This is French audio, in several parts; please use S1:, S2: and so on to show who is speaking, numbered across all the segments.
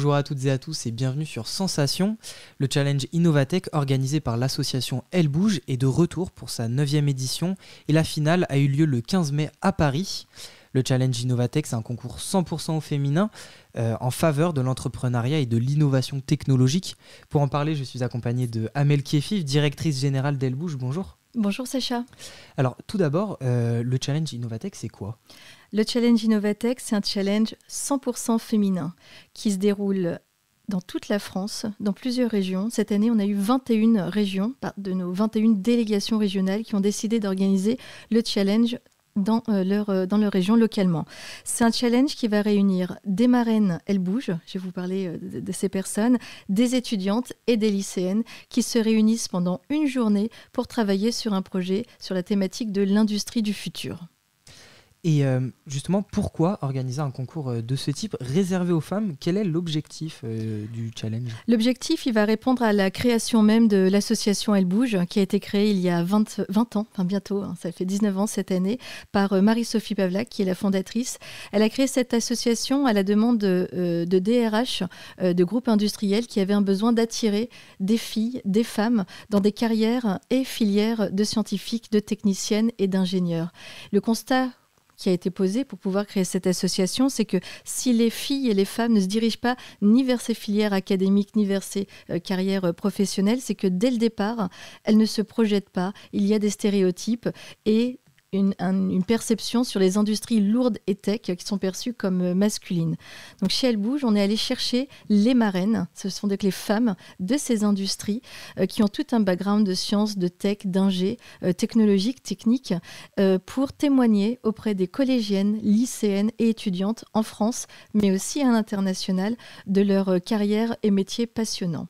S1: Bonjour à toutes et à tous et bienvenue sur Sensation. Le challenge Innovatech organisé par l'association Elle Bouge est de retour pour sa 9e édition et la finale a eu lieu le 15 mai à Paris. Le challenge Innovatech, c'est un concours 100% au féminin en faveur de l'entrepreneuriat et de l'innovation technologique. Pour en parler, je suis accompagné de Amel Kiefif, directrice générale d'Elle Bouge. Bonjour.
S2: Bonjour Sacha.
S1: Alors tout d'abord, le challenge Innovatech, c'est quoi ?
S2: Le challenge Innovatech, c'est un challenge 100% féminin qui se déroule dans toute la France, dans plusieurs régions. Cette année, on a eu 21 régions, de nos 21 délégations régionales qui ont décidé d'organiser le challenge dans leur région localement. C'est un challenge qui va réunir des marraines, elles bougent, je vais vous parler de ces personnes, des étudiantes et des lycéennes qui se réunissent pendant une journée pour travailler sur un projet sur la thématique de l'industrie du futur.
S1: Et justement, pourquoi organiser un concours de ce type réservé aux femmes ? Quel est l'objectif du challenge ?
S2: L'objectif, il va répondre à la création même de l'association Elle Bouge, qui a été créée il y a 20 ans, enfin bientôt, ça fait 19 ans cette année, par Marie-Sophie Pavlak, qui est la fondatrice. Elle a créé cette association à la demande de DRH, de groupes industriels qui avaient un besoin d'attirer des filles, des femmes, dans des carrières et filières de scientifiques, de techniciennes et d'ingénieurs. Le constat qui a été posé pour pouvoir créer cette association, c'est que si les filles et les femmes ne se dirigent pas ni vers ces filières académiques, ni vers ces carrières professionnelles, c'est que dès le départ, elles ne se projettent pas. Il y a des stéréotypes et une perception sur les industries lourdes et tech qui sont perçues comme masculines. Donc chez Elle Bouge, on est allé chercher les marraines, ce sont donc les femmes de ces industries qui ont tout un background de sciences, de tech, d'ingé, technologique, technique, pour témoigner auprès des collégiennes, lycéennes et étudiantes en France, mais aussi à l'international, de leur carrière et métiers passionnants.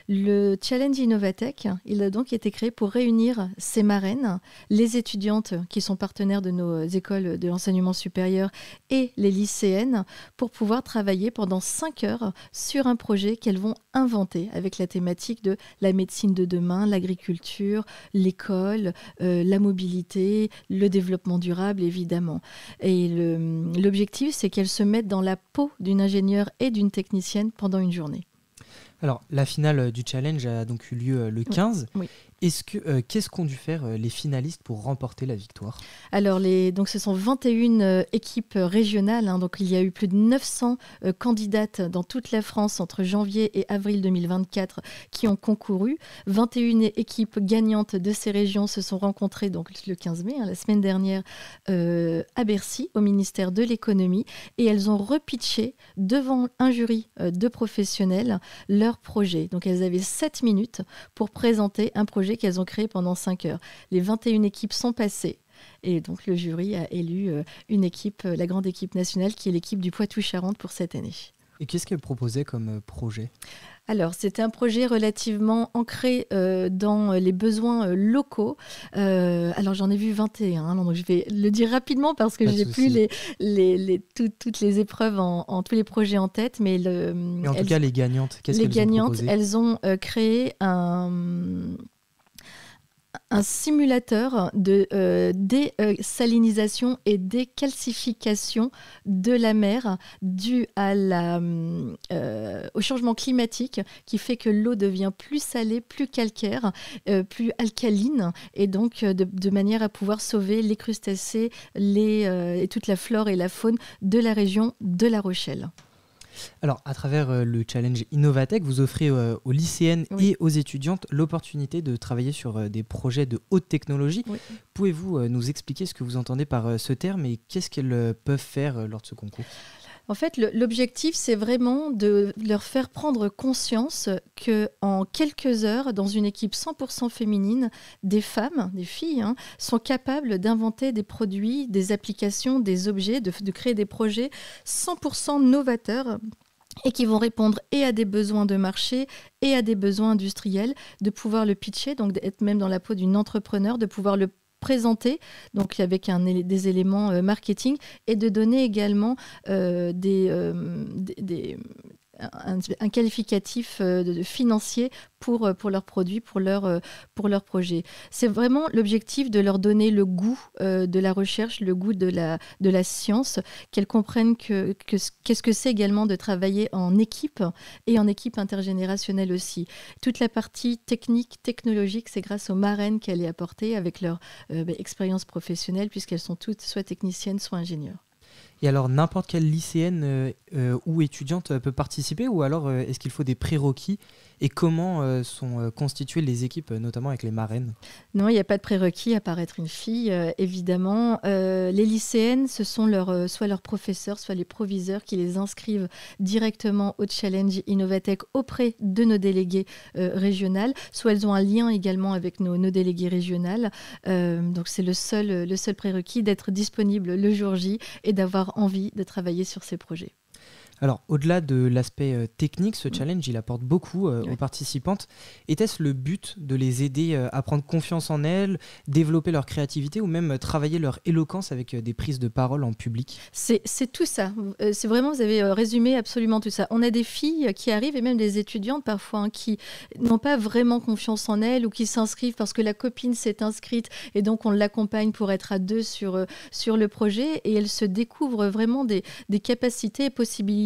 S2: Le challenge Innovatech, il a donc été créé pour réunir ces marraines, les étudiantes qui sont partenaires de nos écoles de l'enseignement supérieur et les lycéennes pour pouvoir travailler pendant 5 heures sur un projet qu'elles vont inventer avec la thématique de la médecine de demain, l'agriculture, l'école, la mobilité, le développement durable évidemment. Et l'objectif, c'est qu'elles se mettent dans la peau d'une ingénieure et d'une technicienne pendant une journée.
S1: Alors, la finale du challenge a donc eu lieu le 15.
S2: Oui.
S1: Qu'est-ce qu'ont dû faire les finalistes pour remporter la victoire ?
S2: Alors, donc ce sont 21 équipes régionales. Donc, il y a eu plus de 900 candidates dans toute la France entre janvier et avril 2024 qui ont concouru. 21 équipes gagnantes de ces régions se sont rencontrées donc, le 15 mai, la semaine dernière, à Bercy, au ministère de l'économie. Et elles ont repitché devant un jury de professionnels leur projet. Donc, elles avaient 7 minutes pour présenter un projet qu'elles ont créé pendant 5 heures. Les 21 équipes sont passées et donc le jury a élu une équipe, la grande équipe nationale qui est l'équipe du Poitou-Charentes pour cette année.
S1: Et qu'est-ce qu'elle proposait comme projet ?
S2: Alors, c'était un projet relativement ancré dans les besoins locaux. Alors, j'en ai vu 21, donc je vais le dire rapidement parce que je n'ai plus toutes les épreuves tous les projets en tête. Mais
S1: en tout cas, les gagnantes, qu'est-ce qu'elles ont proposé ?
S2: Elles ont créé un simulateur de désalinisation et décalcification de la mer dû au changement climatique qui fait que l'eau devient plus salée, plus calcaire, plus alcaline et donc de manière à pouvoir sauver les crustacés et toute la flore et la faune de la région de La Rochelle.
S1: Alors, à travers le challenge Innovatech, vous offrez aux lycéennes et aux étudiantes l'opportunité de travailler sur des projets de haute technologie. Oui. Pouvez-vous nous expliquer ce que vous entendez par ce terme et qu'est-ce qu'elles peuvent faire lors de ce concours ?
S2: En fait, l'objectif, c'est vraiment de leur faire prendre conscience qu'en quelques heures, dans une équipe 100% féminine, des femmes, des filles, sont capables d'inventer des produits, des applications, des objets, de créer des projets 100% novateurs et qui vont répondre et à des besoins de marché et à des besoins industriels, de pouvoir le pitcher, donc d'être même dans la peau d'une entrepreneur, de pouvoir le présenter, donc avec des éléments marketing, et de donner également des un qualificatif financier pour leurs produits, pour leurs projets. C'est vraiment l'objectif de leur donner le goût de la recherche, le goût de la science, qu'elles comprennent qu'est-ce que c'est également de travailler en équipe et en équipe intergénérationnelle aussi. Toute la partie technique, technologique, c'est grâce aux marraines qu'elle est apportée avec leur expérience professionnelle, puisqu'elles sont toutes soit techniciennes, soit ingénieures.
S1: Et alors, n'importe quelle lycéenne ou étudiante peut participer, ou alors est-ce qu'il faut des prérequis? Et comment sont constituées les équipes, notamment avec les marraines?
S2: Non, il n'y a pas de prérequis à part être une fille, évidemment. Les lycéennes, ce sont soit leurs professeurs, soit les proviseurs qui les inscrivent directement au Challenge Innovatech auprès de nos délégués régionales, soit elles ont un lien également avec nos délégués régionales. Donc c'est le seul prérequis d'être disponible le jour J et d'avoir envie de travailler sur ces projets.
S1: Alors, au-delà de l'aspect technique, ce challenge, il apporte beaucoup aux participantes. Était-ce le but de les aider à prendre confiance en elles, développer leur créativité ou même travailler leur éloquence avec des prises de parole en public?
S2: C'est tout ça. C'est vraiment, vous avez résumé absolument tout ça. On a des filles qui arrivent, et même des étudiantes parfois, qui n'ont pas vraiment confiance en elles ou qui s'inscrivent parce que la copine s'est inscrite et donc on l'accompagne pour être à deux sur le projet, et elles se découvrent vraiment des capacités et possibilités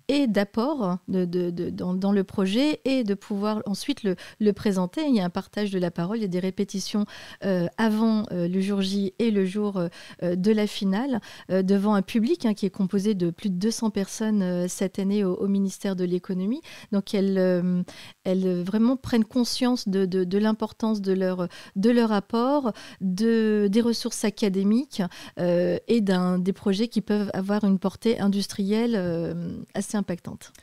S2: et d'apport dans le projet, et de pouvoir ensuite le présenter. Il y a un partage de la parole, il y a des répétitions avant le jour J et le jour de la finale, devant un public qui est composé de plus de 200 personnes cette année au ministère de l'économie. Donc elles vraiment prennent conscience de l'importance de leur apport, des ressources académiques et des projets qui peuvent avoir une portée industrielle assez impactante.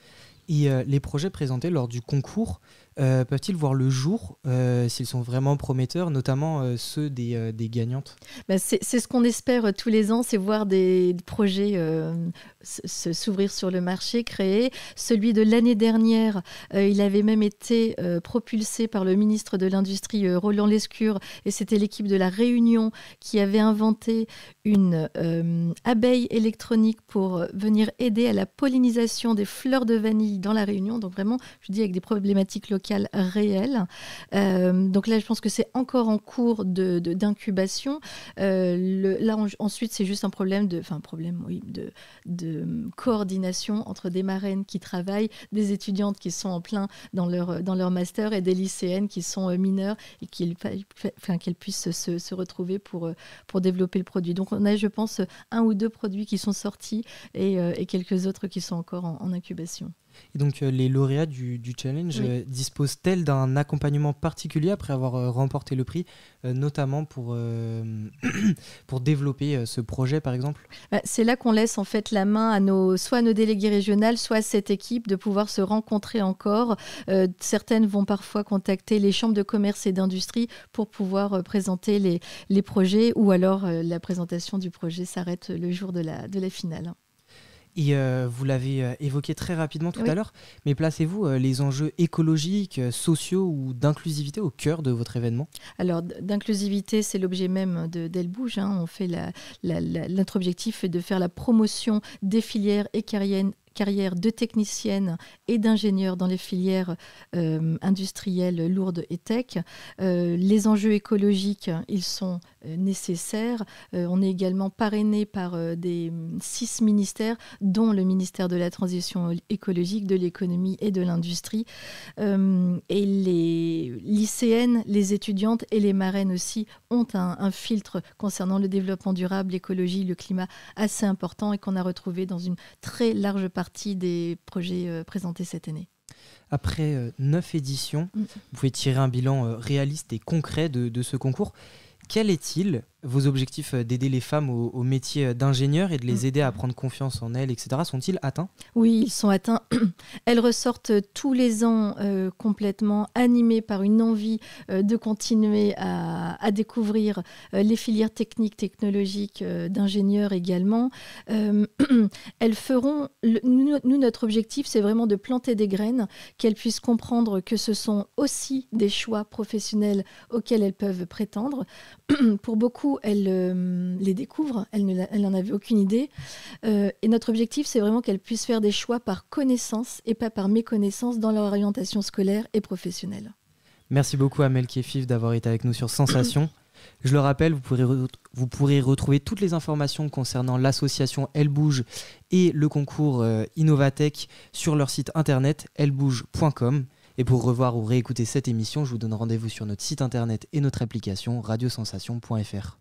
S1: Et les projets présentés lors du concours peuvent-ils voir le jour s'ils sont vraiment prometteurs, notamment ceux des gagnantes?
S2: C'est ce qu'on espère tous les ans, c'est voir des projets s'ouvrir sur le marché, créer. Celui de l'année dernière, il avait même été propulsé par le ministre de l'Industrie, Roland Lescure, et c'était l'équipe de La Réunion qui avait inventé une abeille électronique pour venir aider à la pollinisation des fleurs de vanille dans La Réunion. Donc vraiment, je dis avec des problématiques locales réelles. Donc là, je pense que c'est encore en cours d'incubation. Ensuite, c'est juste un problème de coordination entre des marraines qui travaillent, des étudiantes qui sont en plein dans leur master, et des lycéennes qui sont mineures et qu'elles puissent se retrouver pour développer le produit. Donc on a, je pense, 1 ou 2 produits qui sont sortis et quelques autres qui sont encore en incubation.
S1: Et donc les lauréats du challenge disposent-elles d'un accompagnement particulier après avoir remporté le prix, notamment pour développer ce projet par exemple?
S2: C'est là qu'on laisse en fait la main à soit à nos délégués régionales, soit à cette équipe de pouvoir se rencontrer encore. Certaines vont parfois contacter les chambres de commerce et d'industrie pour pouvoir présenter les projets, ou alors la présentation du projet s'arrête le jour de la finale.
S1: Et vous l'avez évoqué très rapidement tout à l'heure, mais placez-vous les enjeux écologiques, sociaux ou d'inclusivité au cœur de votre événement?
S2: Alors, d'inclusivité, c'est l'objet même d'Elle Bouge. On fait notre objectif est de faire la promotion des filières et carrières de techniciennes et d'ingénieurs dans les filières industrielles lourdes et tech. Les enjeux écologiques, ils sont nécessaires. On est également parrainé par 6 ministères, dont le ministère de la Transition écologique, de l'économie et de l'industrie. Et les lycéennes, les étudiantes et les marraines aussi ont un filtre concernant le développement durable, l'écologie, le climat assez important, et qu'on a retrouvé dans une très large partie des projets présentés cette année.
S1: Après 9 éditions, vous pouvez tirer un bilan réaliste et concret de ce concours. Quel est-il, vos objectifs d'aider les femmes au métier d'ingénieur et de les aider à prendre confiance en elles, etc., sont-ils atteints?
S2: Oui, ils sont atteints. Elles ressortent tous les ans complètement animées par une envie de continuer à découvrir les filières techniques, technologiques, d'ingénieurs également. Elles feront... Nous, notre objectif, c'est vraiment de planter des graines, qu'elles puissent comprendre que ce sont aussi des choix professionnels auxquels elles peuvent prétendre. Pour beaucoup, coup, elle les découvre, elle n'en avait aucune idée. Et notre objectif, c'est vraiment qu'elles puissent faire des choix par connaissance et pas par méconnaissance dans leur orientation scolaire et professionnelle.
S1: Merci beaucoup Amel Kefif d'avoir été avec nous sur Sensation. Je le rappelle, vous pourrez retrouver toutes les informations concernant l'association Elle Bouge et le concours Innovatech sur leur site internet ellebouge.com. Et pour revoir ou réécouter cette émission, je vous donne rendez-vous sur notre site internet et notre application radiosensation.fr.